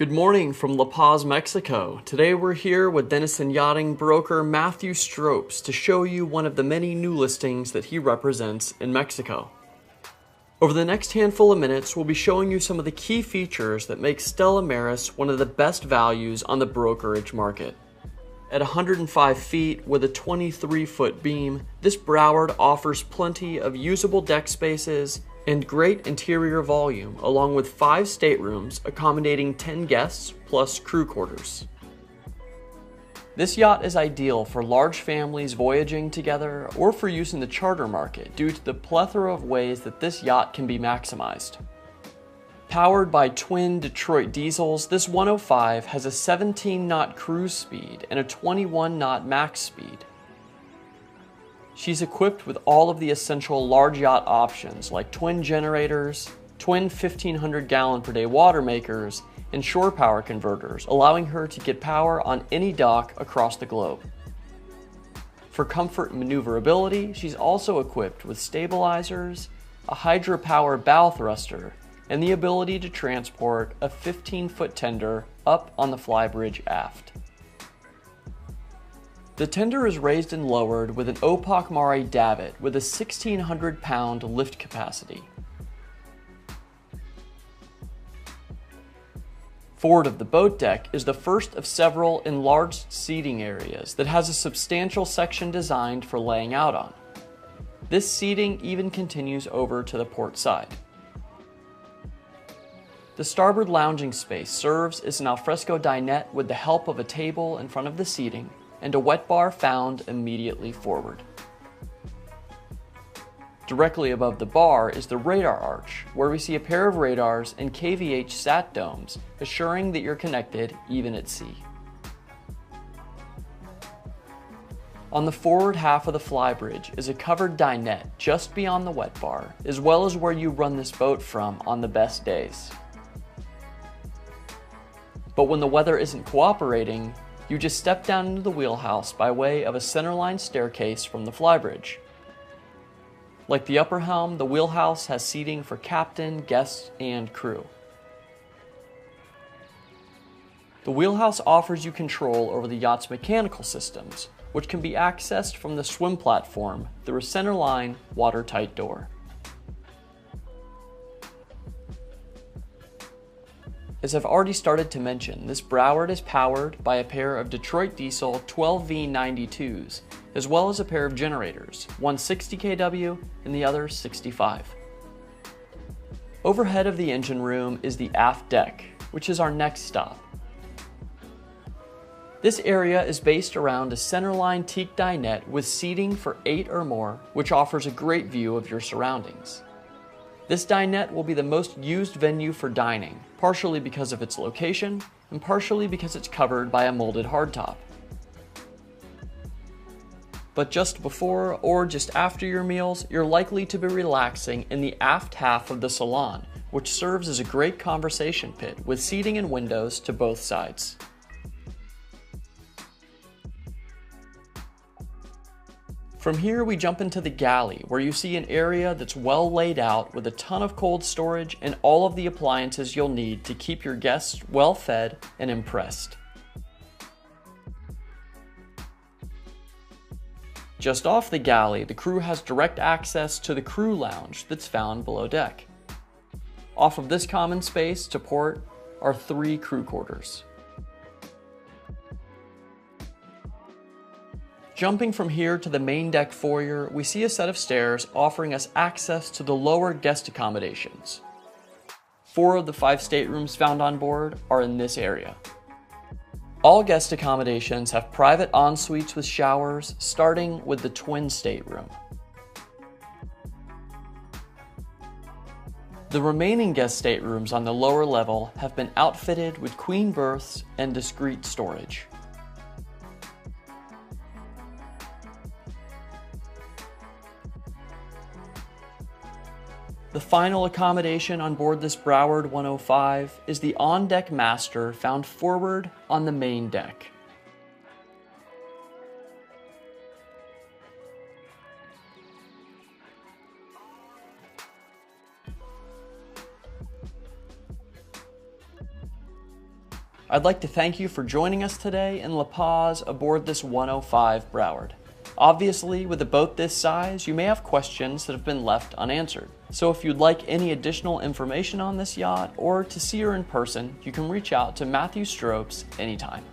Good morning from La Paz, Mexico. Today we're here with Denison Yachting broker Matthew Stropes to show you one of the many new listings that he represents in Mexico. Over the next handful of minutes, we'll be showing you some of the key features that make Stella Maris one of the best values on the brokerage market. At 105 feet with a 23-foot beam, this Broward offers plenty of usable deck spaces and great interior volume, along with 5 staterooms accommodating 10 guests plus crew quarters. This yacht is ideal for large families voyaging together or for use in the charter market due to the plethora of ways that this yacht can be maximized. Powered by twin Detroit diesels, this 105 has a 17-knot cruise speed and a 21-knot max speed. She's equipped with all of the essential large yacht options like twin generators, twin 1,500 gallon per day Watermakers, and shore power converters, allowing her to get power on any dock across the globe. For comfort and maneuverability, she's also equipped with stabilizers, a hydropower bow thruster, and the ability to transport a 15-foot tender up on the flybridge aft. The tender is raised and lowered with an Opak Mare davit with a 1,600-pound lift capacity. Forward of the boat deck is the first of several enlarged seating areas that has a substantial section designed for laying out on. This seating even continues over to the port side. The starboard lounging space serves as an alfresco dinette with the help of a table in front of the seating and a wet bar found immediately forward. Directly above the bar is the radar arch, where we see a pair of radars and KVH sat domes, assuring that you're connected even at sea. On the forward half of the flybridge is a covered dinette just beyond the wet bar, as well as where you run this boat from on the best days. But when the weather isn't cooperating, you just step down into the wheelhouse by way of a centerline staircase from the flybridge. Like the upper helm, the wheelhouse has seating for captain, guests, and crew. The wheelhouse offers you control over the yacht's mechanical systems, which can be accessed from the swim platform through a centerline, watertight door. As I've already started to mention, this Broward is powered by a pair of Detroit diesel 12V92s, as well as a pair of generators, one 60 kW and the other 65. Overhead of the engine room is the Aft Deck, which is our next stop. This area is based around a centerline teak dinette with seating for 8 or more, which offers a great view of your surroundings. This dinette will be the most used venue for dining, partially because of its location, and partially because it's covered by a molded hardtop. But just before or just after your meals, you're likely to be relaxing in the aft half of the salon, which serves as a great conversation pit with seating and windows to both sides. From here we jump into the galley, where you see an area that's well laid out with a ton of cold storage and all of the appliances you'll need to keep your guests well fed and impressed. Just off the galley, the crew has direct access to the crew lounge that's found below deck. Off of this common space to port are 3 crew quarters. Jumping from here to the main deck foyer, we see a set of stairs offering us access to the lower guest accommodations. 4 of the 5 staterooms found on board are in this area. All guest accommodations have private en-suites with showers, starting with the twin stateroom. The remaining guest staterooms on the lower level have been outfitted with queen berths and discreet storage. The final accommodation on board this Broward 105 is the on-deck master found forward on the main deck. I'd like to thank you for joining us today in La Paz aboard this 105 Broward. Obviously, with a boat this size, you may have questions that have been left unanswered. So if you'd like any additional information on this yacht or to see her in person, you can reach out to Matthew Stropes anytime.